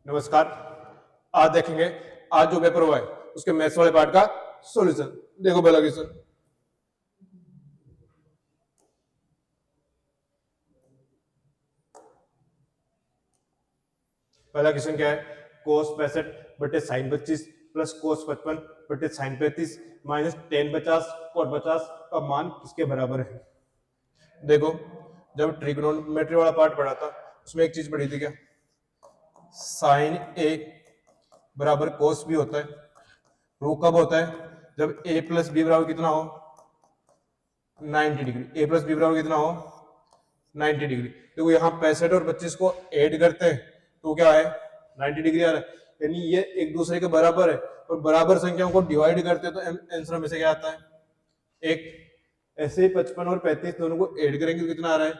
नमस्कार। आज देखेंगे, आज जो पेपर हुआ है उसके मैथ्स वाले पार्ट का सॉल्यूशन। देखो पहला क्वेश्चन। पहला क्वेश्चन क्या है? कोस 65 बटे साइन 25 प्लस कोस 55 बटे साइन 35 माइनस टेन 50 कोट 50 का मान किसके बराबर है? देखो, जब ट्रिग्नोमेट्री वाला पार्ट पढ़ा था उसमें एक चीज पढ़ी थी, क्या साइन ए बराबर कोस बी होता है। वो कब होता है? जब ए प्लस बी बराबर कितना हो? 90 डिग्री। ए प्लस बी बराबर कितना हो? 90 डिग्री। देखो यहाँ 65 और 25 को ऐड करते हैं तो क्या है? 90 डिग्री आ रहा है, यानी ये एक दूसरे के बराबर है। और बराबर संख्याओं को डिवाइड करते हैं तो आंसर में से क्या आता है? एक। ऐसे ही 55 और 35 दोनों को ऐड करेंगे तो कितना आ रहा है?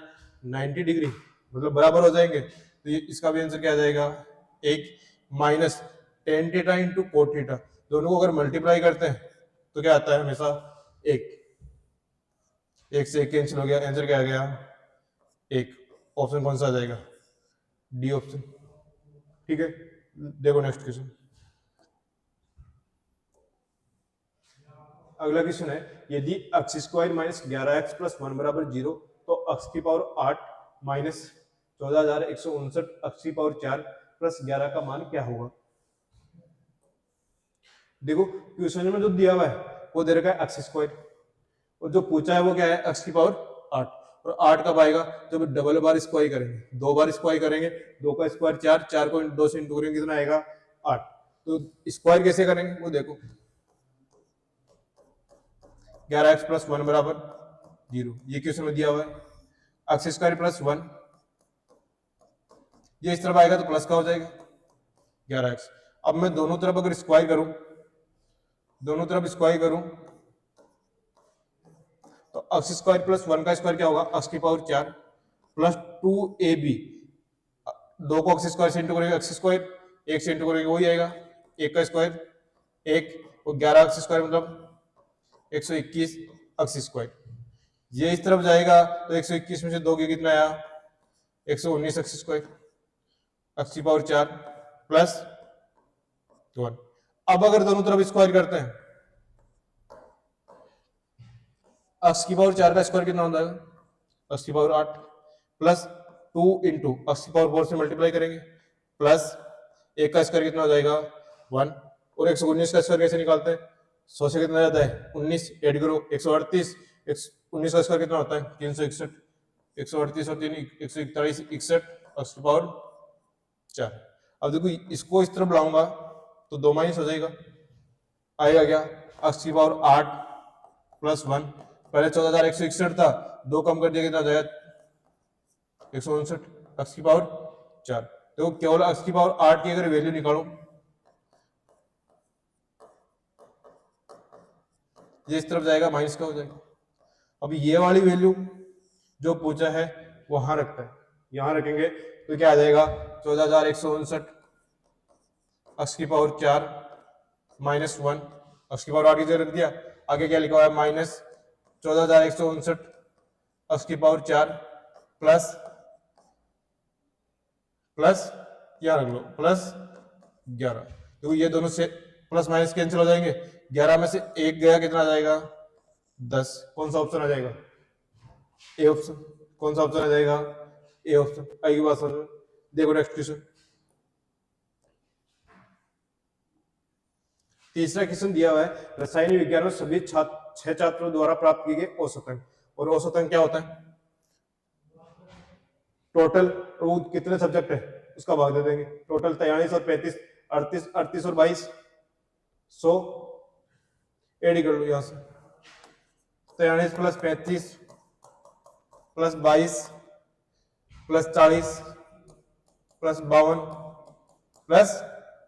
90 डिग्री, मतलब बराबर हो जाएंगे। तो ये इसका भी आंसर क्या आ जाएगा? एक। Minus tan theta into cot theta, दोनों को अगर मल्टीप्लाई करते हैं तो क्या आता है? हमेशा एक। एक से एक कैंसिल हो गया, आंसर क्या आ गया? एक। ऑप्शन कौन सा आ जाएगा? D option. ठीक है, देखो नेक्स्ट क्वेश्चन। अगला क्वेश्चन है, यदि x square minus 11x plus 1 बराबर 0 तो x की पावर 8 माइनस 14,159 x की पावर 4 प्लस 11 का मान क्या होगा? देखो क्वेश्चन में जो दिया हुआ है वो दे रखा है x स्क्वायर, और जो पूछा है वो क्या है? x की पावर 8। और 8 कब आएगा? जब डबल बार स्क्वायर करेंगे, दो बार स्क्वायर करेंगे, दो का स्क्वायर 4, 4 को 2 से इंटू करेंगे कितना आएगा? 8। तो स्क्वायर कैसे करेंगे वो देखो। 11x प्लस 1 बराबर 0, ये क्वेश्चन में दिया हुआ है। x स्क्वायर प्लस 1, ये इस तरफ आएगा तो प्लस का हो जाएगा 11x। अब मैं दोनों तरफ अगर स्क्वायर करूं, दोनों तरफ स्क्वायर करूं तो x स्क्वायर प्लस 1 का स्क्वायर क्या होगा? x की पावर 4 प्लस 2ab, दो को x स्क्वायर से इंटू करेंगे x स्क्वायर, एक से इंटू करेंगे वही आएगा, एक का स्क्वायर एक, और 11x स्क्वायर मतलब 121 x स्क्वायर। ये इस तरफ जाएगा तो 121 में से दो के कितना आया? 119 x स्क्वायर, x की पावर 4 प्लस 1। अब अगर दोनों तरफ स्क्वायर करते हैं, x की पावर 4 का स्क्वायर कितना होता है? x की पावर 8 प्लस 2 इंटू x की पावर 4 से मल्टीप्लाई करेंगे, प्लस एक का स्क्वायर कितना हो जाएगा? 1। और 119 का स्क्वायर कैसे निकालते हैं? 100 से कितना जाता है? 19, ऐड करो 138, 19 का स्क्वायर कितना होता है? 361, 138 और 3 141, 61 x की पावर 4। अब देखो इसको इस तरफ लाऊंगा तो 2 माइनस हो जाएगा, आएगा क्या? x की पावर 8 प्लस 1, पहले 14,161 था, दो कम कर दिया कितना जाएगा? 159 x की पावर 4। देखो केवल x की पावर 8 की अगर वैल्यू निकालो, ये इस तरफ जाएगा माइनस का हो जाएगा। अब ये वाली वैल्यू जो पूछा है वहां रखता है, यहां रखेंगे तो क्या आ जाएगा? 14,159 x की पावर 4 माइनस 1, x की पावर 8 की जगह रख दिया, आगे क्या लिखा हुआ है? माइनस 14,159 x की पावर 4 प्लस प्लस क्या रख लो? प्लस 11। तो ये दोनों से प्लस माइनस कैंसिल हो जाएंगे, 11 में से एक गया कितना आ जाएगा? 10। कौन सा ऑप्शन आ जाएगा? A option. कौन सा ऑप्शन आ जाएगा? A option. आएगी बात समझ में? देखो नेक्स्ट क्वेश्चन। तीसरा क्वेश्चन दिया हुआ है, रसायन विज्ञान में सभी 6 छात्रों द्वारा प्राप्त किए गए औसत अंक। और औसत अंक क्या होता है? टोटल, वो कितने सब्जेक्ट है उसका भाग दे देंगे। टोटल 43 और 35, 38, 38 और 22, 100 एड कर लो यहां से। 43 plus 35 plus 22 plus 40 plus 52 plus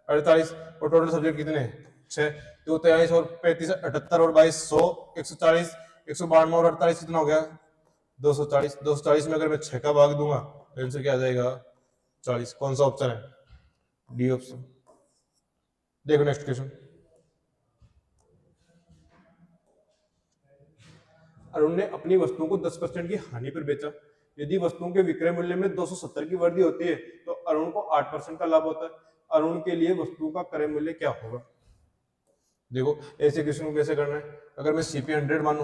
48, और टोटल सब्जेक्ट कितने हैं? 6। तो 43 और 35 78 और 22 100, 140, 192 और 48 कितना हो गया? 240। 240 में अगर मैं 6 का भाग दूंगा तो आंसर क्या आ जाएगा? 40। कौन सा ऑप्शन है? D option. देखो नेक्स्ट क्वेश्चन। अरुण ने अपनी वस्तुओं को 10% की हानि पर बेचा। यदि वस्तुओं के विक्रय मूल्य में 270 की वृद्धि होती है तो अरुण को 8% का लाभ होता है। अरुण के लिए वस्तु का क्रय मूल्य क्या होगा। देखो ऐसे क्वेश्चन को कैसे करना है, अगर मैं सीपी 100 मानू,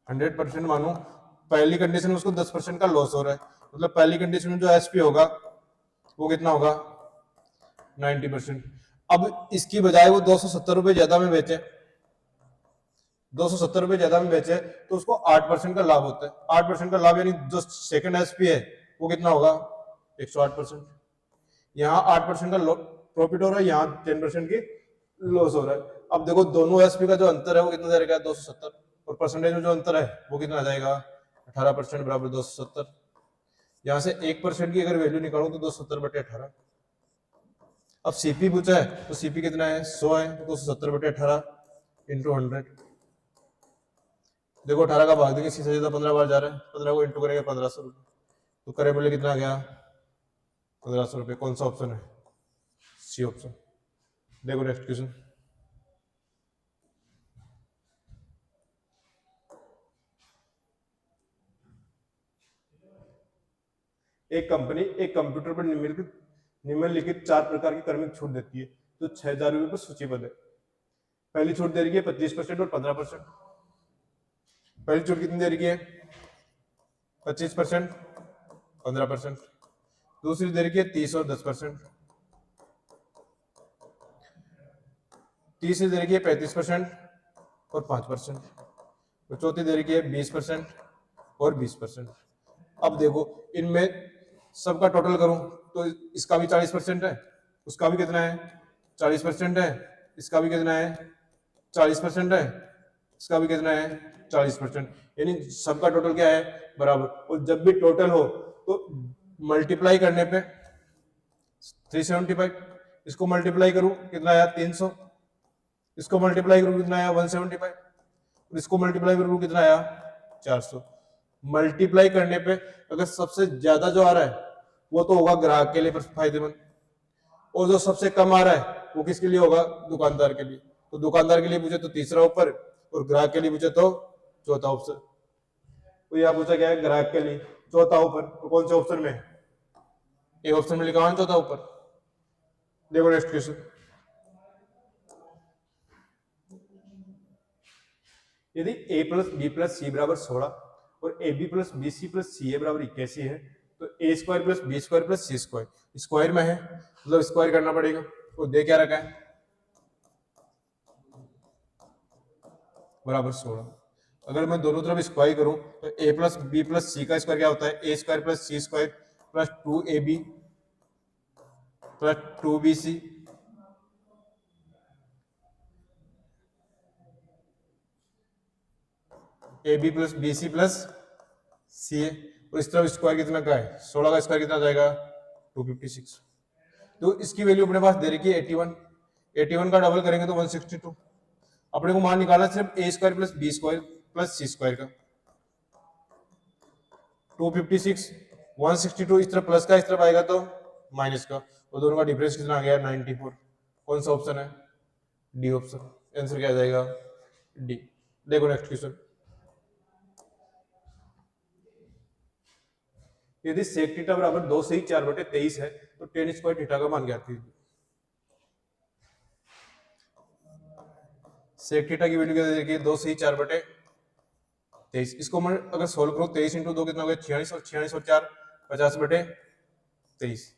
100% मानू, पहली कंडीशन में उसको 10% का लॉस हो रहा है, मतलब पहली कंडीशन में जो एसपी होगा वो कितना होगा 90%। अब इसकी बजाय वो 270 रुपए ज्यादा में बेचे, 270 रुपए ज्यादा में बेचे तो उसको 8% का लाभ होता है। 8% का लाभ यानी जो सेकंड एसपी है वो कितना होगा 108%। यहाँ 8% का प्रॉफिट हो रहा है, यहाँ 10% की लॉस हो रहा है। अब देखो दोनों एसपी का जो अंतर है वो कितना जाएगा 270, और परसेंटेज में जो अंतर है वो कितना आ जाएगा 18% बराबर 270। यहाँ से 1% की अगर वैल्यू निकालू तो 270/18। अब सीपी पूछा है तो सीपी कितना है 100 है, तो 270/18 इंटू 100। देखो 18 का भाग देंगे, इसी से ज्यादा 15 बार जा रहा है, 15 को इंटू करेंगे 1500 रुपये, तो करे बोले कितना आ गया 1500 रुपये। कौन सा ऑप्शन है, सी ऑप्शन। देखो नेक्स्ट क्वेश्चन, एक कंपनी एक कंप्यूटर पर निम्नलिखित 4 प्रकार की क्रमिक छूट देती है जो 6000 रुपये पर सूचीबद्ध है। पहली छूट दे रही है 25% और 15%। पहली छूट कितनी दे रही है 25%, 15%। दूसरी दे रही है 30 और 10%। तीसरी दे रही है 35% और 5%। और चौथी दे रही है 20% और 20%। अब देखो इनमें सबका टोटल करूं तो इसका भी 40% है, उसका भी कितना है 40% है, इसका भी कितना है 40% है, इसका भी कितना है 40%, यानी सबका टोटल क्या है बराबर। और जब भी टोटल हो तो मल्टीप्लाई करने पे 375, इसको मल्टीप्लाई करूं कितना आया 300, इसको मल्टीप्लाई करूं कितना आया 175, और इसको मल्टीप्लाई करूं कितना आया 400। मल्टीप्लाई करने पे अगर सबसे ज्यादा जो आ रहा है वो तो होगा ग्राहक के लिए फायदेमंद, और जो सबसे कम आ रहा है वो किसके लिए होगा दुकानदार के लिए। तो दुकानदार के लिए पूछे तो तीसरा ऊपर, और ग्राहक के लिए पूछे तो चौथा ऑप्शन। तो यह पूछा गया है ग्राहक के लिए चौथा ऊपर, तो कौन से ऑप्शन में, ए ऑप्शन में लिखा हुआ है चौथा ऊपर। देखो नेक्स्ट क्वेश्चन, यदि a plus B plus C बराबर 16 और A B plus B C plus C A बराबर 81 है तो A square plus B square plus C square square में है, मतलब स्क्वायर करना पड़ेगा। तो दे क्या रखा है बराबर 16। अगर मैं दोनों तरफ स्क्वायर करूं तो a plus B plus C का स्क्वायर क्या होता है A square plus C square plus 2ab plus 2bc A B plus B C plus C A. और इस तरफ स्क्वायर कितना का है 16 का स्क्वायर कितना आ जाएगा 256। तो इसकी वैल्यू अपने पास दे रखी है 81, 81 का डबल करेंगे तो 162। अपने को मान निकालना सिर्फ A square plus B square plus C square का। 256 162 इस तरफ प्लस का, इस तरफ आएगा तो माइनस का, और दोनों का डिफरेंस कितना आ गया 94। कौन सा ऑप्शन है डी ऑप्शन। आंसर क्या आ जाएगा डी। देखो नेक्स्ट क्वेश्चन, यदि सेक थीटा बराबर 2 से ही 4/23 है तो टेन स्क्वायर थीटा का मान ज्ञात कीजिए। सेक थीटा की वैल्यू क्या देखिए 2 से ही 4/23। इसको मैं अगर सोल्व करूं 23 इंटू 2 कितना हो गया 46, और 46 और 4 50/23।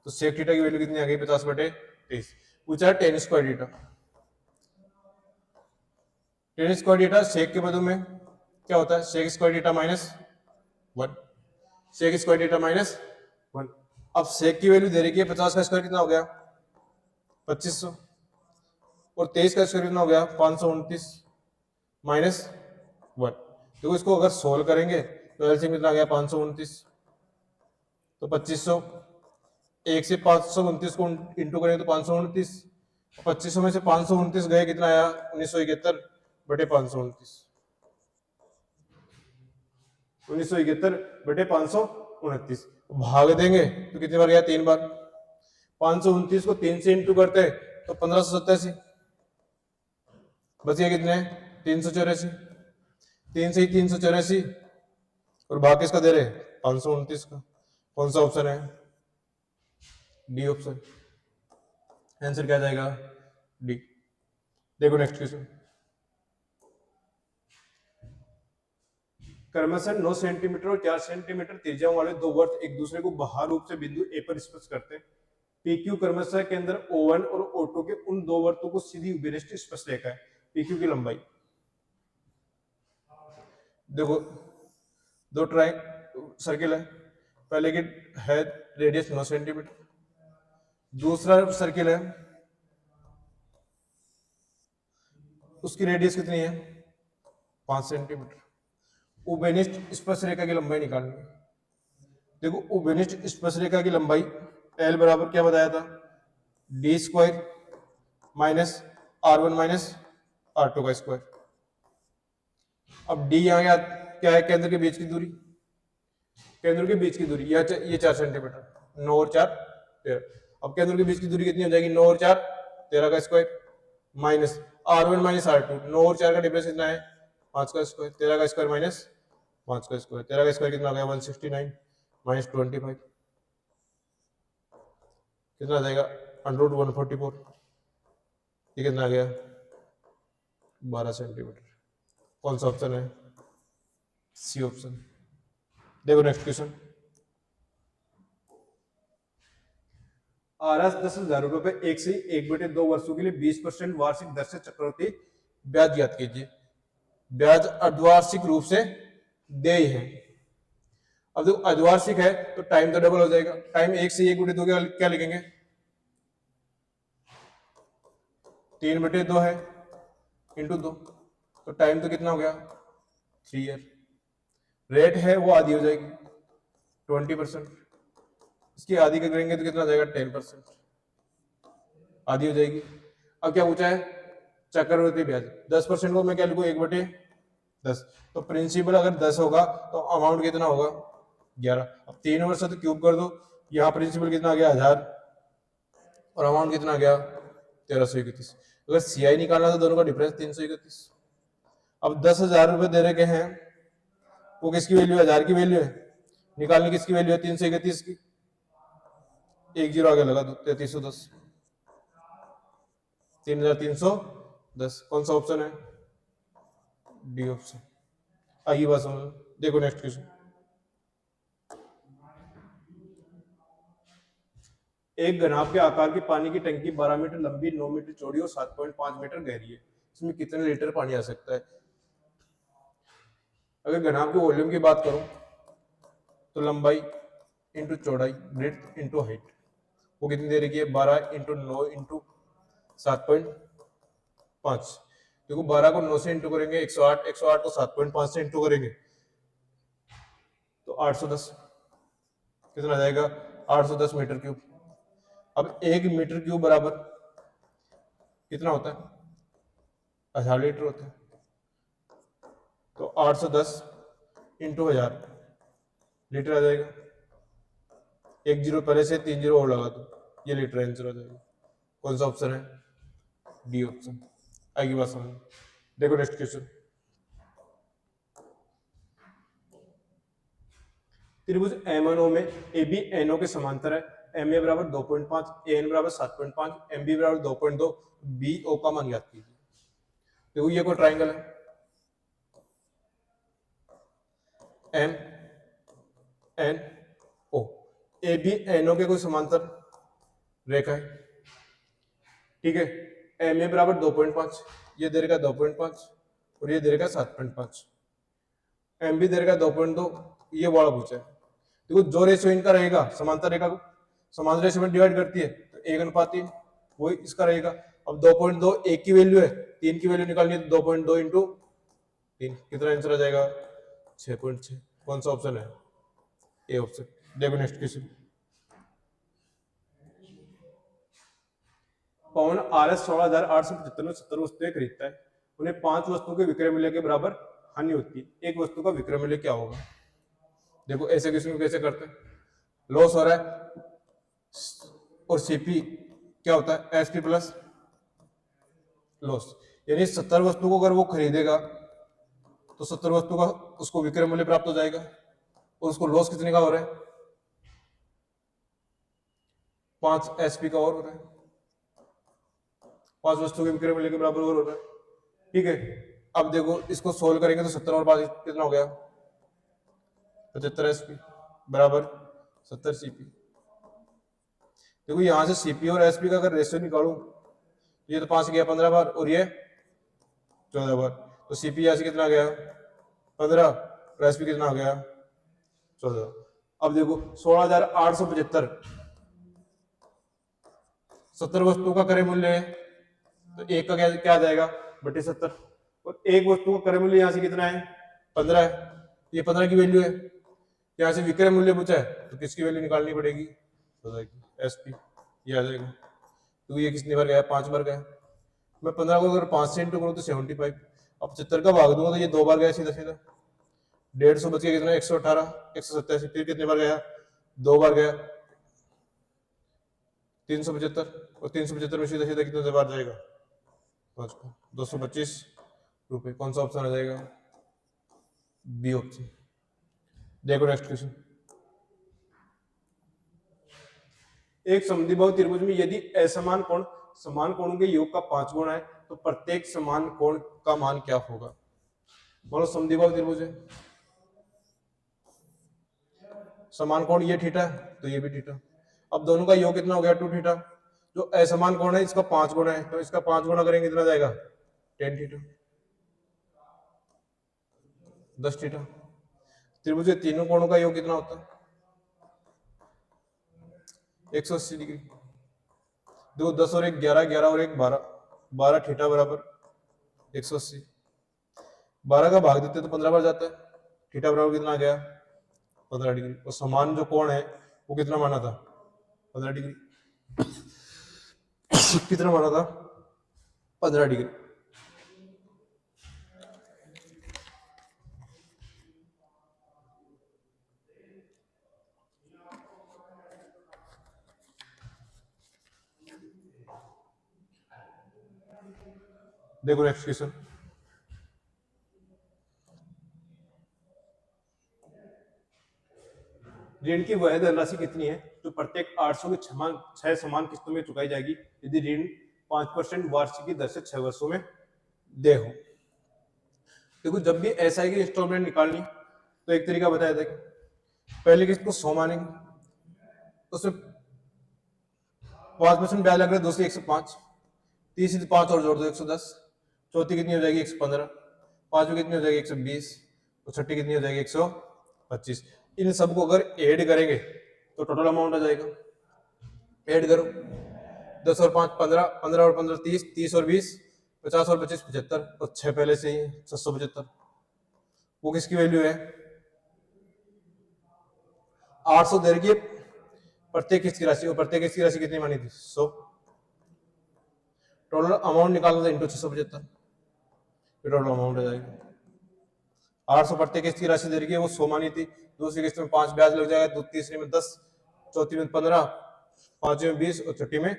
तो सेक थीटा की वैल्यू कितनी आ गई 50/23। पूछा है tan square theta. Tan square theta sec के बदले में क्या होता है sec square theta minus 1, sec square theta minus 1। अब सेक की वैल्यू दे रही है 50 का स्क्वायर कितना हो गया 2500, और 23 का स्क्वायर कितना हो गया 529 माइनस 1। देखो इसको अगर सोल्व करेंगे तो एलसीएम कितना आ गया 529, तो 2500 1 से 529 को इंटू करेंगे तो 529, 2500 में से 529 गए कितना आया 1971/529, 1971/529। भाग देंगे तो कितनी बार गया 3 बार। 529 को 3 से इंटू करते हैं तो 1587, बच गया कितने 384, 3 से ही 384, और भाग किसका दे रहे 529 का। कौन सा ऑप्शन है डी ऑप्शन, आंसर क्या जाएगा? डी। देखो नेक्स्ट क्वेश्चन। क्रमशः 9 सेंटीमीटर और 4 सेंटीमीटर त्रिज्या वाले दो वर्त एक दूसरे को बाह्य रूप से बिंदु ए पर स्पर्श करते हैं। PQ क्रमशः के अंदर O1 और O2 के उन दो वर्तों को सीधी उभयनिष्ठ स्पर्शरेखा है। PQ की लंबाई देखो, दो ट्राई सर्किल है, पहले की है रेडियस 9 सेंटीमीटर, दूसरा सर्किल है उसकी रेडियस कितनी है? 5 सेंटीमीटर। उभयनिष्ठ स्पर्शरेखा की लंबाई निकालनी है। देखो उभयनिष्ठ स्पर्शरेखा की लंबाई L बराबर क्या बताया था? D square minus R1 minus R2 का स्क्वायर। अब डी यहाँ क्या है? केंद्र के बीच की दूरी, केंद्र के बीच की दूरी ये 4 सेंटीमीटर, 9 और 4 13। अब केंद्र के बीच की दूरी कितनी हो जाएगी? 9 और 4 13 का square minus R1 minus R2, 9 और 4 का डिफरेंस कितना है? 5 का स्क्वायर, 13 का स्क्वायर माइनस 5 का स्क्वायर, 13 का स्क्वायर कितना आ गया? 169 माइनस 25 कितना आ जाएगा? Under root 144। ये कितना आ गया? 12 सेंटीमीटर। कौन सा ऑप्शन है? C option. देखो नेक्स्ट क्वेश्चन। आरएस 10,000 रुपए पे एक से 1/2 वर्षों के लिए 20% वार्षिक दर से चक्रवृद्धि ब्याज ज्ञात कीजिए। ब्याज अर्धवार्षिक रूप से देय है। अब जो अर्धवार्षिक है तो टाइम तो डबल हो जाएगा। टाइम 1 से 1/2 क्या लिखेंगे? 3/2 है इंटू 2, तो टाइम तो कितना हो गया? 3 ईयर। रेट है वो आधी हो जाएगी 20%, इसकी आधी का करेंगे तो कितना हो जाएगा? 10%, आधी हो जाएगी। अब क्या पूछा है? चक्रवृद्धि ब्याज 10% को मैं क्या लिखूं? 1/10। तो प्रिंसिपल अगर 10 होगा तो अमाउंट कितना होगा? 11। अब 3 वर्ष तो क्यूब कर दो, यहाँ प्रिंसिपल कितना आ गया? 1000 और अमाउंट कितना आ गया? 1331। अगर सीआई निकालना तो दोनों का डिफरेंस 331। अब 10,000 रुपए दे रखे हैं, वो किसकी वैल्यू है? 1000 की वैल्यू है। निकालने किसकी वैल्यू है? 331 की। 1 जीरो आगे लगा दो, 3310, 3310। कौन सा ऑप्शन है? D option. आइए बात समझो। देखो नेक्स्ट क्वेश्चन। एक घनाभ के आकार की पानी की टंकी 12 मीटर लंबी, 9 मीटर चौड़ी और 7.5 मीटर गहरी है। इसमें कितने लीटर पानी आ सकता है? अगर घनाभ के वॉल्यूम की बात करूं तो लंबाई इंटू चौड़ाई, ब्रेड्थ इंटू हाइट, वो कितनी दे रखी है? 12 इंटू 9 इंटू 7.5। देखो 12 को 9 से इंटू करेंगे 108, 108 को 7.5 से इंटू करेंगे तो 810। कितना आ जाएगा? 810 मीटर क्यूब। अब 1 मीटर क्यूब बराबर कितना होता है? 1000 लीटर होता है। तो 810 इंटू 1000 लीटर आ जाएगा। 1 जीरो पहले से 3 जीरो और लगा दो, ये लीटर आंसर आ जाएगा। कौन सा ऑप्शन है? D option. आगे बात समझ। देखो नेक्स्ट क्वेश्चन। त्रिभुज MNO में AB NO के समांतर है। MA बराबर 2.5, AN बराबर 7.5, MB बराबर 2.2, BO का मान ज्ञात कीजिए। देखो ये कोई ट्राइंगल है, MNO, AB NO के कोई समांतर रेखा है, ठीक है। MA बराबर 2.5, ये दे रखा 2.5 और ये दे रखा 7.5, MB दे रखा 2.2, ये वाला पूछा है। देखो जो रेशियो इनका रहेगा समांतर रेखा को समांतर रेशियो में डिवाइड करती है तो 1:3 वही इसका रहेगा। अब 2.2 एक की वैल्यू है, 3 की वैल्यू निकालनी है तो 2.2 इंटू 3, कितना आंसर आ जाएगा? 6.6। कौन सा ऑप्शन है? A option. देखो नेक्स्ट क्वेश्चन। पवन RS 16,875 में 70 वस्तुएं खरीदता है। उन्हें 5 वस्तुओं के विक्रय मूल्य के बराबर हानि होती है। एक वस्तु का विक्रय मूल्य क्या होगा? देखो ऐसे क्वेश्चन को कैसे करते हैं? लॉस हो रहा है और सीपी क्या होता है? एसपी प्लस लॉस, यानी 70 वस्तु को अगर वो खरीदेगा तो 70 वस्तु का उसको विक्रय मूल्य प्राप्त हो जाएगा और उसको लॉस कितने का हो रहा है? 5 एसपी का और हो रहा है, 5 वस्तु के विक्रय मूल्य के बराबर और हो रहा है। ठीक है, अब देखो इसको सोल्व करेंगे तो 70 और 5 कितना हो गया, 75 एसपी बराबर 70 सीपी। देखो यहां से सीपी और एसपी का अगर रेशियो निकालूं, ये तो 5 गया 15 बार और ये 14 बार, तो सीपी यहां से कितना गया 15 और एसपी कितना आ गया 14। अब देखो 16,875 70 वस्तु का क्रय मूल्य है, तो एक का क्या आ जाएगा बटे 70, और एक वस्तु का क्रय मूल्य यहां से कितना है 15 है, ये 15 की वैल्यू है। यहां से विक्रय मूल्य पूछा है तो किसकी वैल्यू निकालनी पड़ेगी, एसपी, ये आ जाएगा। तो ये कितनी बार गया 5 बार गया, मैं 15 को अगर 5 से इंटू करूँ तो 75, अब 75 का भाग दूंगा तो ये 2 बार गया सीधा सीधा, 150 बच गया कितना 118, 187, फिर कितने बार गया 2 बार गया 375, और 375 में सीधा सीधा कितने बार जाएगा 225 रुपए। कौन सा ऑप्शन आ जाएगा, बी ऑप्शन। देखो नेक्स्ट क्वेश्चन, एक समद्विबाहु त्रिभुज में यदि असमान कोण समान कोणों के योग का 5 गुना है तो प्रत्येक समान कोण का मान क्या होगा। बोलो समद्विबाहु त्रिभुज है, समान कोण ये थीटा तो ये भी थीटा, अब दोनों का योग कितना हो गया 2 थीटा। जो असमान कोण है इसका 5 गुना है, तो इसका 5 गुना करेंगे कितना जाएगा 10 थीटा, 10 थीटा। त्रिभुज के तीनों कोणों का योग कितना होता है 180 डिग्री। दो 10 और 1 11, 11 और 1 12, 12 थीटा बराबर 180। 12 का भाग देते तो 15 बार जाता है, थीटा बराबर कितना आ गया 15 डिग्री। और समान जो कोण है वो कितना माना था 15 डिग्री कितना माना था 15 डिग्री। देखो नेक्स्ट क्वेश्चन, ऋण की वह धनराशि कितनी है जो प्रत्येक 800 की 6 समान किस्तों में चुकाई जाएगी यदि ऋण 5% वार्षिक दर से 6 वर्षों में दे हो। देखो जब भी एसआई की इंस्टॉलमेंट निकालनी तो एक तरीका बताया था, पहले किस्त को 100 मानेंगे, उसमें 5% ब्याज लग रहा है, दूसरी 105, तीसरी 5 और जोड़ दो 110, चौथी कितनी हो जाएगी 115, पांचवी कितनी हो जाएगी 120, और छठी कितनी हो जाएगी 125। इन सबको अगर ऐड करेंगे तो टोटल अमाउंट आ जाएगा, ऐड करो 10 और 5 15, 15 और 15 30, 30 और 20 50 और 25 75, और 6 पहले से ही 775। वो किसकी वैल्यू है 800 दे रखी है प्रत्येक किस्त की राशि, और प्रत्येक किस्त की राशि कितनी मानी थी 100। टोटल अमाउंट निकालना था इंटू 675, टोटल अमाउंट आ जाएगा 800 प्रत्येक किस्त की राशि दे रखी है वो 100 मानी थी, दूसरी किस्त में 5 ब्याज लग जाएगा, तीसरी में 10, चौथी में 15, पांचवी में 20 और छठी में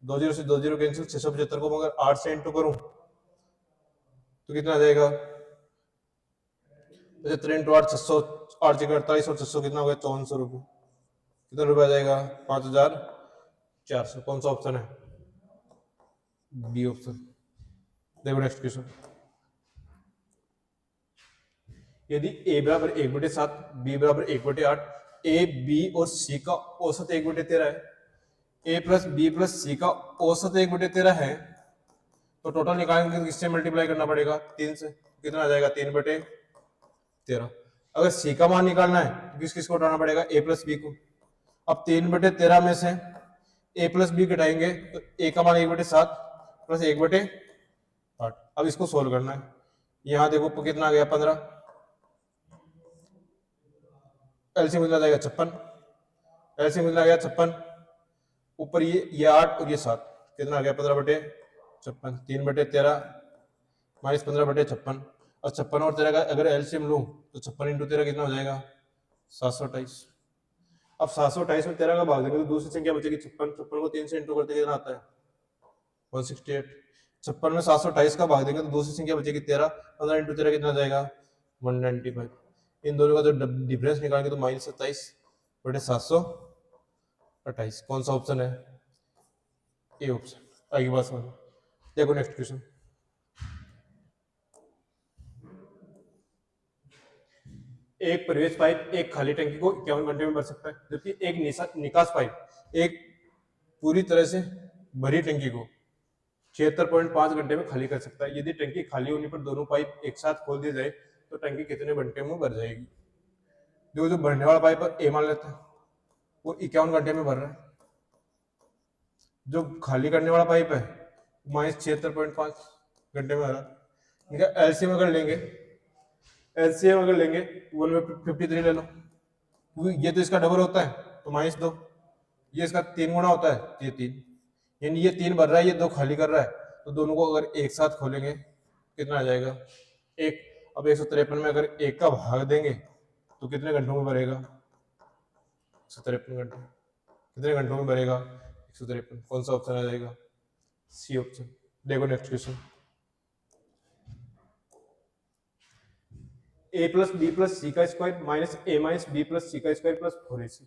2 0 से 2 0 कैंसिल। 675 को अगर 8 से इंटू करूं तो कितना आ जाएगा 75 इंटू 8 600, 8 जगह 48 और 600 कितना हो गया 5400 रुपये। कितना रुपए आ जाएगा 5400। कौन सा ऑप्शन है बी ऑप्शन। देखो नेक्स्ट क्वेश्चन, यदि a बराबर 1/7, b बराबर 1/8, a b और c का औसत 1/13 है, a plus b plus c का औसत 1/13 है, तो टोटल निकालेंगे तो किससे मल्टीप्लाई करना पड़ेगा 3 से, कितना आ जाएगा 3/13। अगर c का मान निकालना है तो किस किस को हटाना पड़ेगा a प्लस b को। अब 3/13 में से a प्लस b घटाएंगे तो a का मान 1/7 प्लस 1/8। अब इसको सोल्व करना है, यहां देखो कितना आ गया 15, एलसीएम मिला जाएगा 56, एलसीएम मिला गया 56, ऊपर ये 8 और ये 7, कितना आ गया 15/56, 3/13 माइनस 15/56, और 56 और 13 का अगर एलसीएम लूं तो 56 इंटू 13 कितना हो जाएगा 728। अब 728 में 13 का भाग देंगे तो दूसरी संख्या बचेगी 56, 56 को 3 से इंटू करते कितना आता है 168। 56 में 728 का भाग देंगे तो दूसरी संख्या बचेगी 13, 15 इंटू 13 कितना जाएगा 195। इन दोनों का जो डिफरेंस निकालेंगे तो -27/728 28। कौन सा ऑप्शन है? A option. आगे बात समझ। देखो नेक्स्ट क्वेश्चन। एक प्रवेश पाइप एक खाली टंकी को 51 घंटे में भर सकता है, जबकि एक निकास पाइप एक पूरी तरह से भरी टंकी को 76.5 घंटे में खाली कर सकता है। यदि टंकी खाली होने पर दोनों पाइप एक साथ खोल दिए जाए तो टंकी कितने घंटे में भर जाएगी? जो भरने वाला पाइप ए मान लेते हैं, वो 51 घंटे में भर रहा है। जो खाली करने वाला पाइप है -76.5 घंटे में भर रहा है। इनका एलसीएम अगर लेंगे 1 में 53 ले लो, क्योंकि ये तो इसका डबल होता है तो -2, ये इसका 3 गुना होता है तो ये 3, यानी ये 3 भर रहा है, ये 2 खाली कर रहा है, तो दोनों को अगर एक साथ खोलेंगे कितना आ जाएगा? 1। अब 153 में अगर 1 का भाग देंगे तो कितने घंटों में भरेगा? 153 घंटे। कितने घंटों में भरेगा? 153। कौन सा ऑप्शन आ जाएगा? C option. देखो next question. a plus B plus C का square minus A minus B plus C का स्क्वायर प्लस 4ac।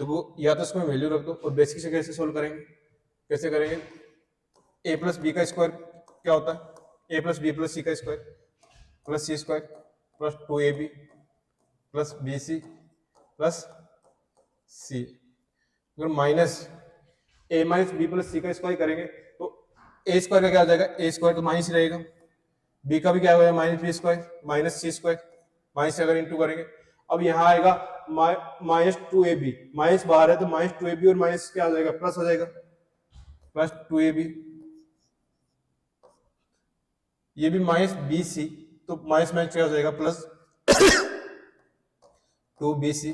तो वो या तो इसमें वैल्यू रख दो और बेसिक से कैसे सोल्व करेंगे? कैसे करेंगे? a प्लस बी का स्क्वायर क्या होता है? a plus B plus C का square plus C square plus 2ab plus B C plus C. अगर minus A minus B plus C का स्क्वायर करेंगे तो ए स्क्वायर का क्या हो जाएगा? ए स्क्वायर तो माइनस ही रहेगा, बी का भी क्या होगा? माइनस बी स्क्वायर माइनस सी स्क्वायर, माइनस से अगर इंटू करेंगे, अब यहाँ आएगा -2ab, माइनस बाहर है तो -2ab और माइनस क्या हो जाएगा? प्लस हो जाएगा, प्लस 2ab। ये भी -bc, तो माइनस माइनस क्या हो जाएगा? Plus 2bc।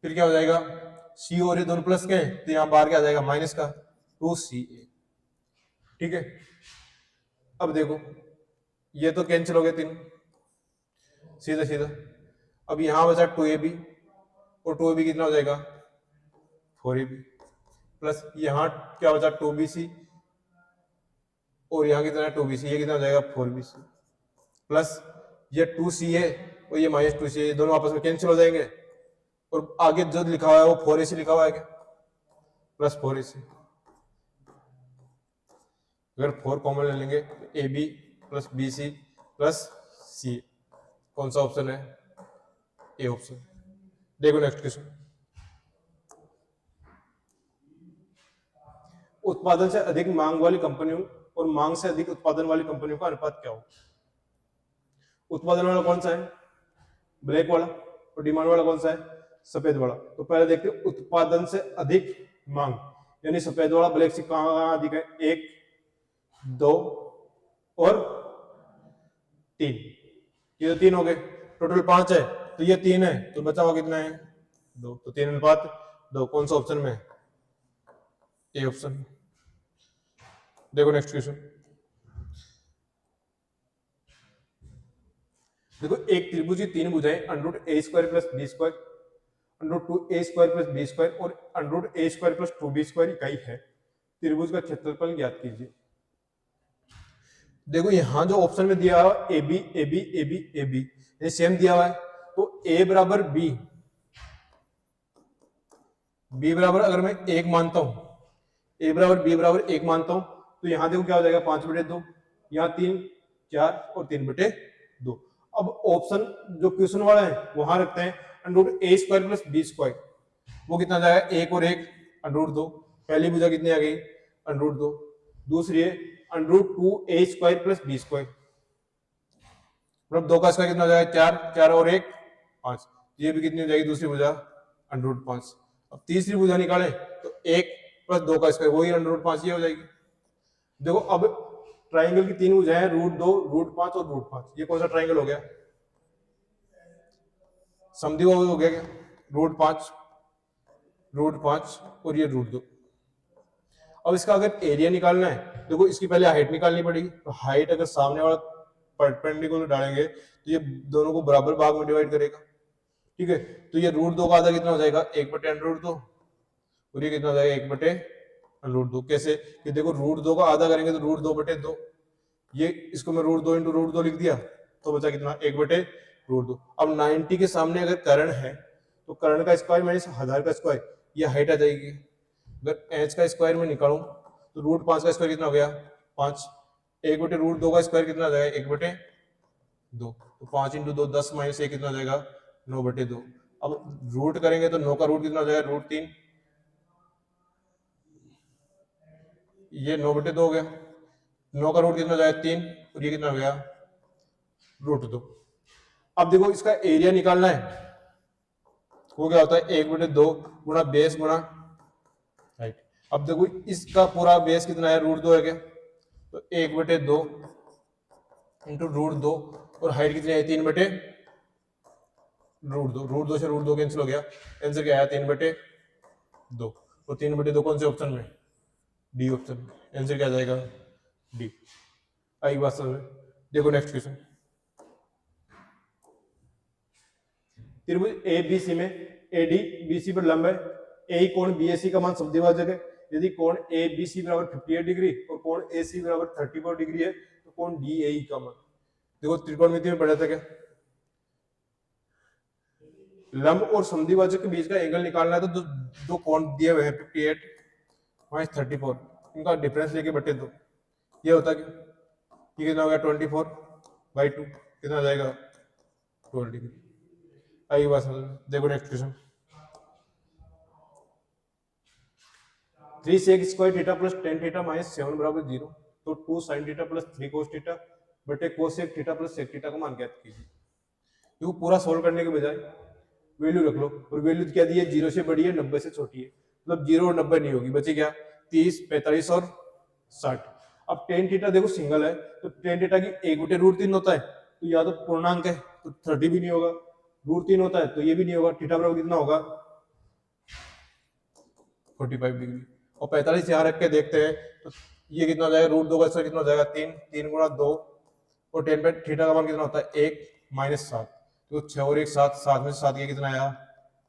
फिर क्या हो जाएगा? c और ये दोनों प्लस के, तो यहाँ बाहर क्या आ जाएगा? माइनस का 2ca। ठीक है, अब देखो ये तो कैंसिल हो गए 3 सीधा सीधा। अब यहां बचा 2ab और 2ab कितना हो जाएगा? 4ab प्लस यहाँ क्या बचा? 2bc और यहाँ कितना है? 2bc, ये कितना हो जाएगा? 4bc प्लस ये 2c है और ये -2c है, दोनों आपस में कैंसिल हो जाएंगे और आगे जो लिखा हुआ है वो 4ac लिखा हुआ है क्या? Plus 4ac। अगर 4 कॉमन ले लेंगे तो ab plus bc plus c। कौन सा ऑप्शन है? A option. देखो नेक्स्ट क्वेश्चन। उत्पादन से अधिक मांग वाली कंपनियों और मांग से अधिक उत्पादन वाली कंपनियों का अनुपात क्या हो? उत्पादन वाला कौन सा है? ब्लैक वाला। और डिमांड वाला कौन सा है? सफेद वाला। तो पहले देखते हैं उत्पादन से अधिक मांग, यानी सफेद वाला ब्लैक से कहां अधिक है? 1 2 और 3। ये तो 3 हो गए, टोटल 5 है तो ये 3 है, तो बचा हुआ कितना है? 2। तो 3:2। कौन सा ऑप्शन में? A option. देखो नेक्स्ट क्वेश्चन। देखो एक त्रिभुज की 3 भुजाएं √a² plus b square, √2a² plus b square और √a² प्लस 2b² इकाई है। त्रिभुज का क्षेत्रफल ज्ञात कीजिए। देखो यहां जो ऑप्शन में दिया हुआ A B A B A B A B, ये सेम दिया हुआ है, तो a बराबर b, b बराबर अगर मैं 1 मानता हूं, a बराबर b बराबर 1 मानता हूं, तो यहां देखो क्या हो जाएगा? 5/2, यहाँ 3 4 और 3/2। अब ऑप्शन जो क्वेश्चन वाला है वहां रखते हैं √a² प्लस b स्क्वायर, वो कितना जाएगा? 1 और 1 √2। पहली भुजा कितनी आ गई? √2। दूसरी है √2a² प्लस b स्क्वायर, मतलब 2 का स्क्वायर कितना हो जाएगा? 4, 4 और 1 5। ये भी कितनी हो जाएगी? दूसरी भुजा √5। अब तीसरी भुजा निकाले तो 1 प्लस 2 का स्क्वायर वही √5, ये हो जाएगी। देखो अब ट्राइंगल की 3 भुजाएं हैं, √2 √5 और √5। ये कौन सा ट्राइंगल हो गया? समधी हो गया क्या? √5 √5 और ये √2। अब इसका अगर एरिया निकालना है, देखो इसकी पहले हाइट निकालनी पड़ेगी, तो हाइट अगर सामने वाला परपेंडिकुलर डालेंगे तो ये दोनों को बराबर भाग में डिवाइड करेगा। ठीक है, तो ये √2 का आधा कितना हो जाएगा? 1/√2 और ये कितना हो जाएगा? 1/√2। कैसे? कि देखो √2 का आधा करेंगे तो √2/2, ये इसको मैं √2 × √2 लिख दिया, तो बचा कितना? 1/√2। अब 90 के सामने अगर कर्ण है तो कर्ण का स्क्वायर माइनस 1000 का स्क्वायर, ये हाइट आ जाएगी। अगर एच का स्क्वायर में निकालूं तो रूट 5 का स्क्वायर कितना हो गया 5, 1/√2 का स्क्वायर कितना आ जाएगा 1/2, तो 5 × 2 10 - 1 कितना हो जाएगा 9/2। अब रूट करेंगे तो 9 का रूट कितना हो जाएगा √3, ये 9/2 हो गया। 9 का रूट कितना हो जाएगा 3, और ये कितना हो गया √2। अब देखो इसका एरिया निकालना है, वो क्या होता है 1/2 गुणा बेस गुणा हाइट। अब देखो इसका पूरा बेस कितना है √2 है क्या, तो 1/2 इंटू √2, और हाइट कितनी है 3/2, √2 से √2 कैंसिल हो गया, आंसर क्या आया 3/2। और 3/2 कौन से ऑप्शन में, डी ऑप्शन में, आंसर क्या आ जाएगा डी। आई बात समझ में। देखो नेक्स्ट क्वेश्चन, त्रिभुज ए बी सी में ए डी बी सी पर लंब है, ए कोण बी ए सी का मान समद्विभाजक है। यदि कोण ए बी सी बराबर 58 डिग्री और कोण ए सी बराबर 34 डिग्री है तो कोण डी ए का मान। देखो त्रिकोणमिति में पढ़ा था क्या, लंब और समद्विभाजक के बीच का एंगल निकालना है, तो दो कोण दिए हुए हैं 58 - 34, इनका डिफरेंस लेके बटे दो, ये होता है ये कितना हो गया 24/2, कितना आ जाएगा 12 डिग्री। आई बात समझ में। देखो next question, 3 sec square theta plus tan theta - 7 बराबर 0, तो 2 sin theta plus 3 cos theta बटे cos sec theta plus sec theta का मान ज्ञात कीजिए। तो पूरा सोल्व करने के बजाय वैल्यू रख लो, और वैल्यू क्या दी है 0 से बड़ी है 90 से छोटी है, मतलब 0 और 90 नहीं होगी, बची क्या 30 45 और 60। अब tan थीटा देखो सिंगल है, तो tan थीटा की 1/√3 होता है, तो या तो पूर्णांक है तो 30 भी नहीं होगा, √3 होता है तो ये भी नहीं होगा, थीटा बराबर कितना होगा 45 डिग्री। और 45 यहाँ रख के देखते हैं तो ये कितना हो जाएगा √2 का स्क्वायर कितना हो जाएगा 3, 3 × 2, और tan पे थीटा का मान कितना होता है 1 - 7, तो 6 और 1 7, 7 में से 7 ये कितना आया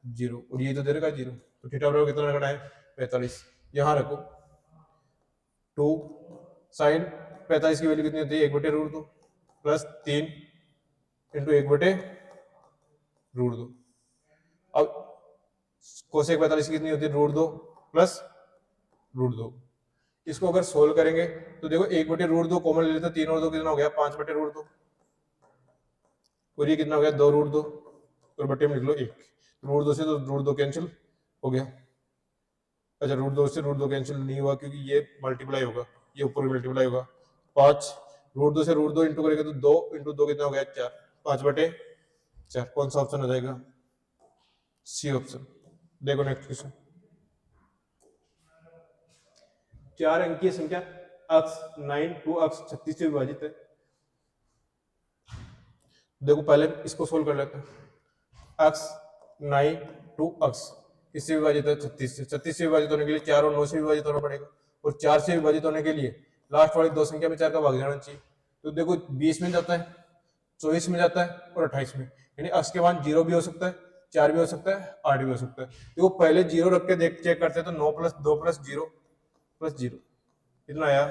0, और ये तो दे रखा है 0, तो थीटा बराबर कितना रखना है 45। यहाँ रखो 2 sin 45 की वैल्यू कितनी होती है 1/√2 प्लस 3 इंटू 1/√2। अब कोसेक 45 कितनी होती है √2 प्लस √2। इसको अगर सोल्व करेंगे तो देखो 1/√2 कॉमन ले लेते, 3 और 2 कितना हो गया 5/√2, और ये कितना हो गया 2√2, और बटे में लिख लो 1, √2 से तो √2 कैंसिल हो गया। अच्छा √2 से √2 कैंसिल नहीं हुआ क्योंकि ये मल्टीप्लाई होगा, ये ऊपर मल्टीप्लाई होगा, 5 √2 से √2 इंटू करेंगे तो 2 इंटू 2 कितना हो गया 4, 5/4। कौन सा ऑप्शन हो जाएगा सी ऑप्शन। देखो नेक्स्ट क्वेश्चन, 4 अंकीय संख्या अक्ष 9 2 अक्ष 36 से विभाजित है। देखो पहले इसको सोल्व कर लेते हैं, अक्ष 9 2 अक्ष किससे विभाजित है 36 से, 36 से विभाजित होने के लिए 4 और 9 से विभाजित होना पड़ेगा, और 4 से विभाजित होने के लिए लास्ट वाली दो संख्या में 4 का भाग जाना चाहिए। तो देखो 20 में जाता है, 24 में जाता है और 28 में, यानी अक्ष के मान 0 भी हो सकता है, 4 भी हो सकता है, 8 भी हो सकता है। देखो पहले 0 रख के देख चेक करते हैं, तो 9 + 2 + 0 + 0 कितना आया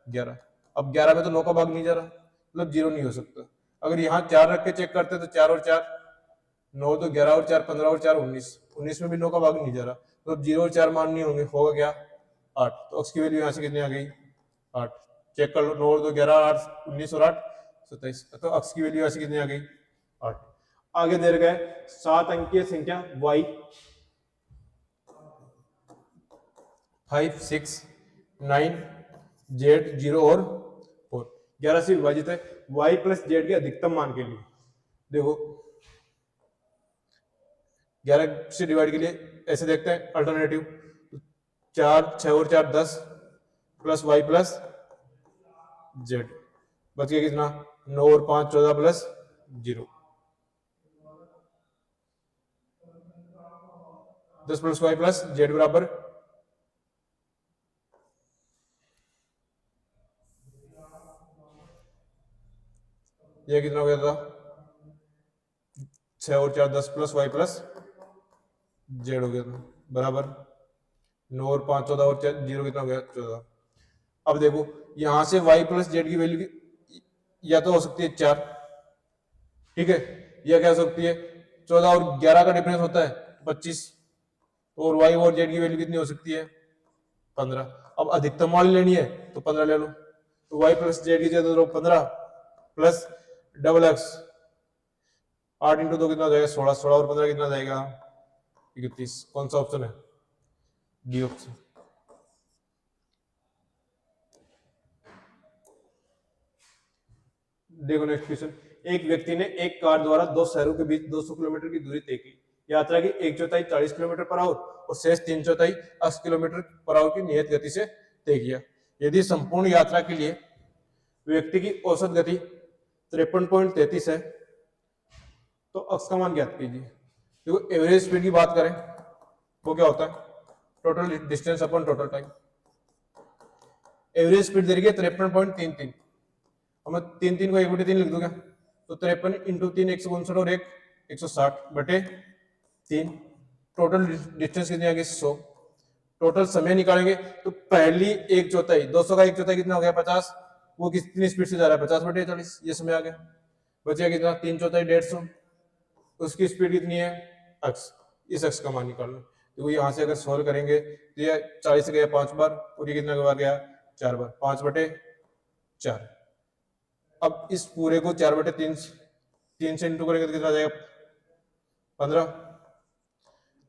11। अब 11 में तो 9 का भाग नहीं जा रहा, मतलब 0 नहीं हो सकता। अगर यहाँ 4 रख के चेक करते हैं तो 4 और 4 9, तो 11 और 4 15 और 4 19, 19 में भी 9 का भाग नहीं जा रहा, तो अब 0 और 4 मान नहीं होंगे, होगा क्या 8। तो अक्ष की वैल्यू यहाँ से कितनी आ गई 8, चेक कर लो 9 और 2 11 8 19 और 8 27, तो अक्ष की वैल्यू यहाँ से कितनी आ गई 8। आगे दे रखा है 7 अंकीय संख्या y 5 6 9 z 0 और 4 11 से विभाजित है y + z के अधिकतम मान के लिए। देखो 11 से डिवाइड के लिए ऐसे देखते हैं अल्टरनेटिव, 4 6 और 4 10 प्लस y प्लस z, बच गया कितना 9 और 5 14 plus 0, 10 plus y plus z बराबर 6 कितना हो गया था 6 और 4 10 प्लस y प्लस z हो गया था बराबर 9 और 5 14 और 0 कितना हो गया 14। अब देखो यहां से y प्लस z की वैल्यू या तो हो सकती है 4, ठीक है, या क्या हो सकती है 14 और 11 का डिफरेंस होता है 25, और वाई और जेड की वैल्यू कितनी हो सकती है 15। अब अधिकतम वाली लेनी है तो 15 ले लो, तो वाई प्लस जेड की जगह 15 प्लस डबल एक्स, 8 इंटू 2 कितना हो जाएगा 16, 16 और 15 कितना जाएगा 31। कौन सा ऑप्शन है डी ऑप्शन। देखो नेक्स्ट क्वेश्चन, एक व्यक्ति ने एक कार द्वारा दो शहरों के बीच 200 किलोमीटर की दूरी तय की। यात्रा की एक चौथाई 40 किलोमीटर पर आवर और शेष 3/4 80 किलोमीटर पर आवर की नियत गति से तय किया। यदि संपूर्ण यात्रा के लिए व्यक्ति की औसत गति 53.33 है तो अक्स का मान ज्ञात कीजिए। देखो एवरेज स्पीड की बात करें वो क्या होता है total distance upon total time. Average speed दे रही है 53.33, और मैं 3 को 1/3 लिख दूंगा तो 53 इंटू 3 159 और 1 160 बटे 3। टोटल डिस्टेंस कितनी आ गई 100। टोटल समय निकालेंगे तो पहली एक चौथाई 200 का एक चौथाई कितना हो गया 50, वो कितनी स्पीड से जा रहा है 50/40, ये समय आ गया। बचेगा कितना 3/4 150, उसकी स्पीड कितनी है अक्स, इस अक्स का मान निकालना। तो यहां से अगर सोल्व करेंगे तो ये 40 से गया 5 बार और ये कितना बार गया 4 बार, 5/4। अब इस पूरे को 4/3 से इंटू करेंगे तो कितना जाएगा 15।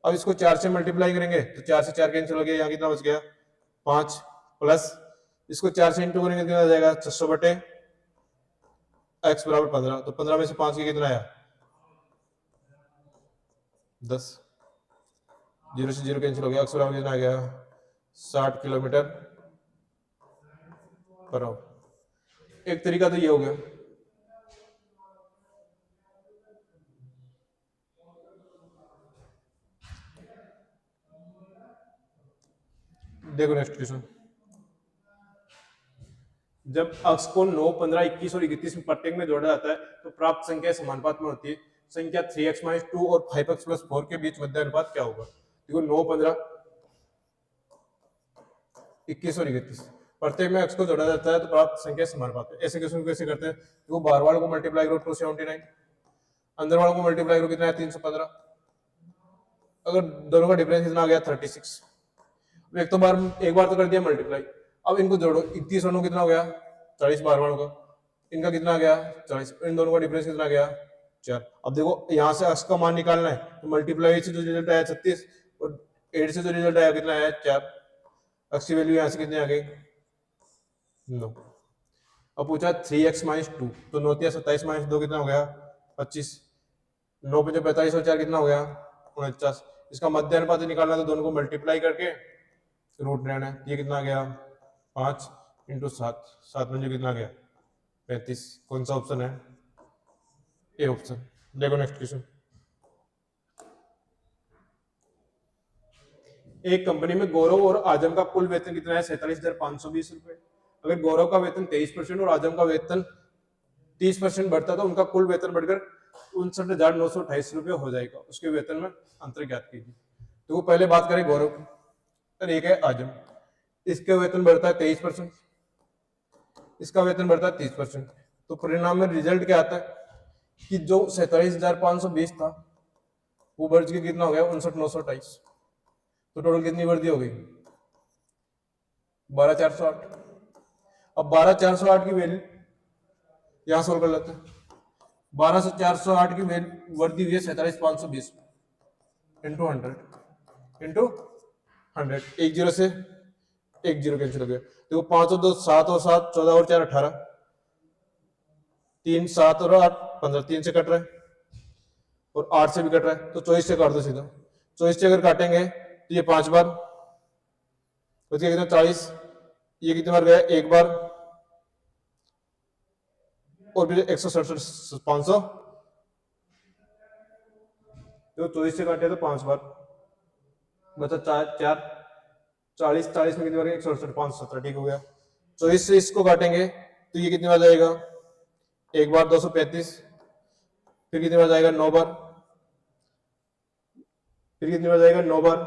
अब इसको 4 से मल्टीप्लाई करेंगे तो 4 से 4 कैंसिल हो गया, यहाँ कितना बच गया 5 प्लस इसको 4 से इंटू करेंगे तो कितना जाएगा 600/x बराबर 15। तो 15 में से 5 की कितना आया 10, 0 से 0 कैंसिल हो गया, x बराबर कितना आ गया 60 किलोमीटर पर आवर। एक तरीका तो ये हो गया। देखो नेक्स्ट क्वेश्चन, जब अक्ष को 9, 15, 21 और 31 में प्रत्येक में जोड़ा जाता है तो प्राप्त संख्या समानुपात में होती है। संख्या 3x - 2 और 5x + 4 के बीच मध्य अनुपात क्या होगा। देखो 9, 15, 21 और 31 प्रत्येक में अक्ष को जोड़ा जाता है तो प्राप्त संख्या समानुपात है। ऐसे क्वेश्चन कैसे करते हैं, देखो बाहर वाले को मल्टीप्लाई करो 279, अंदर वाले को मल्टीप्लाई करो कितना है 315, अगर दोनों का डिफरेंस कितना आ गया 36। एक बार तो कर दिया मल्टीप्लाई, अब इनको जोड़ो 31 और 9 कितना हो गया 40 बार वालों का, इनका कितना आ गया 40, इन दोनों का डिफरेंस कितना आ गया 4। अब देखो यहाँ से अक्स का मान निकालना है तो मल्टीप्लाई से जो रिजल्ट आया 36 और 8 से जो रिजल्ट आया कितना आया 4, अक्स की वैल्यू यहाँ से कितनी आ गई 9। अब पूछा 3x - 2 तो 9 × 27 - 2 कितना हो गया 25, 9 × 45 और 4 कितना हो गया 49। इसका मध्य अनुपात निकालना तो दोनों को मल्टीप्लाई करके रूट लेना है, ये कितना आ गया 5 × 7, 7 में जो कितना आ गया 35। कौन सा ऑप्शन है ए ऑप्शन। देखो नेक्स्ट क्वेश्चन, एक कंपनी में गौरव और आजम का कुल वेतन कितना है 47,520 रुपए। अगर गौरव का वेतन 23% और आजम का वेतन 30% बढ़ता तो उनका कुल वेतन बढ़कर 59,928 रुपए हो जाएगा। उसके वेतन में अंतर ज्ञात कीजिए। तो पहले बात करें गौरव की, और एक है आजम, इसका वेतन बढ़ता है 23%, इसका वेतन बढ़ता है 30%। तो परिणाम में रिजल्ट क्या आता है कि जो 47,520 था वो बढ़ के कितना हो गया 59,928। तो टोटल कितनी वृद्धि हो गई 12,408। अब 12,408 की वैल्यू यहां सोल्व कर लेते हैं। 12,408 की वृद्धि हुई है 47,520 इंटू 100 एक जीरो से एक जीरो कैंसिल हो गया। देखो 5 और 2 7 और 7 14 और 4 18, 3 7 और 8 15, 3 से कट रहा है और 8 से भी कट रहा है तो 24 से काट दो सीधा। 24 से अगर काटेंगे तो ये 5 बार, उसके कितना 40, ये कितनी बार गया एक बार और फिर 167 500, तो 24 से काटे तो 5 बार बचा 4 40 40 में कितनी बार 167 517, ठीक हो गया। 24 से इसको काटेंगे तो ये कितनी बार जाएगा एक बार 235, फिर कितनी बार जाएगा 9 बार, फिर कितनी बार जाएगा 9 बार,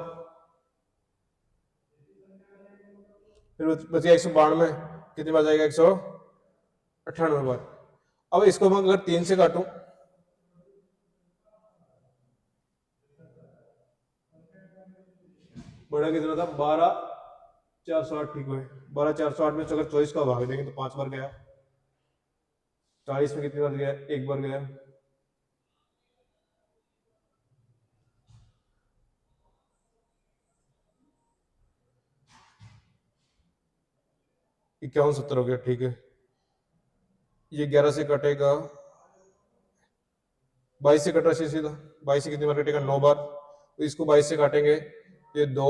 फिर बच गया 192, कितनी बार जाएगा 198 बार। अब इसको मैं अगर 3 से काटूं बड़ा कितना था 12,408, ठीक है 12,408 में से अगर 24 का भाग देंगे तो 5 बार गया, 40 में कितनी बार गया, एक बार गया, इक्यावन 70 हो गया, ठीक है। ये 11 से कटेगा, 22 से कट रहा है सीधा, 22 से कितनी बार कटेगा, 9 बार, तो इसको 22 से काटेंगे, ये 2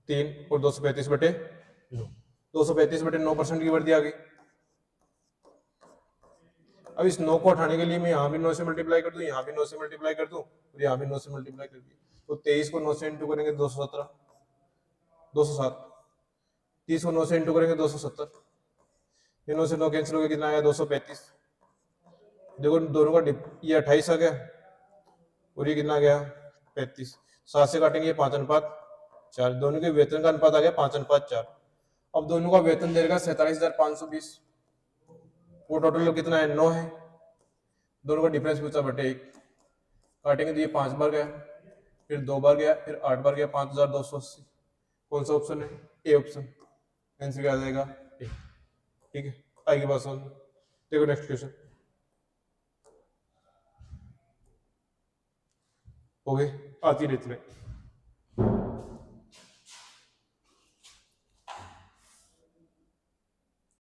3 और 235/9, 235/9% की वृद्धि आ गई। अब इस 9 को हटाने के लिए मैं यहाँ भी 9 से मल्टीप्लाई कर दूं, यहाँ भी 9 से मल्टीप्लाई कर दूं और यहाँ भी 9 से मल्टीप्लाई कर दूं, तो 23 को 9 से इंटू करेंगे 217, 207, 30 को 9 से इंटू करेंगे 270, ये 9 से 9 कैंसिल हो गया, कितना आया 235। देखो दोनों का ये 28 आ गया और ये कितना आ गया 35, 7 से काटेंगे 5:4, दोनों के वेतन का अनुपात आ गया 5:4। अब दोनों का वेतन दे देगा 47,520, वो टोटल कितना है 9 है, दोनों का डिफरेंस पूछा बटे 1, काटेंगे तो ये 5 बार गया, फिर 2 बार गया, फिर 8 बार गया, 5,280। कौन सा ऑप्शन है, ए ऑप्शन, आंसर क्या आ जाएगा ए, ठीक है। आगे बात सुन, देखो नेक्स्ट क्वेश्चन हो गए, आती रहती है।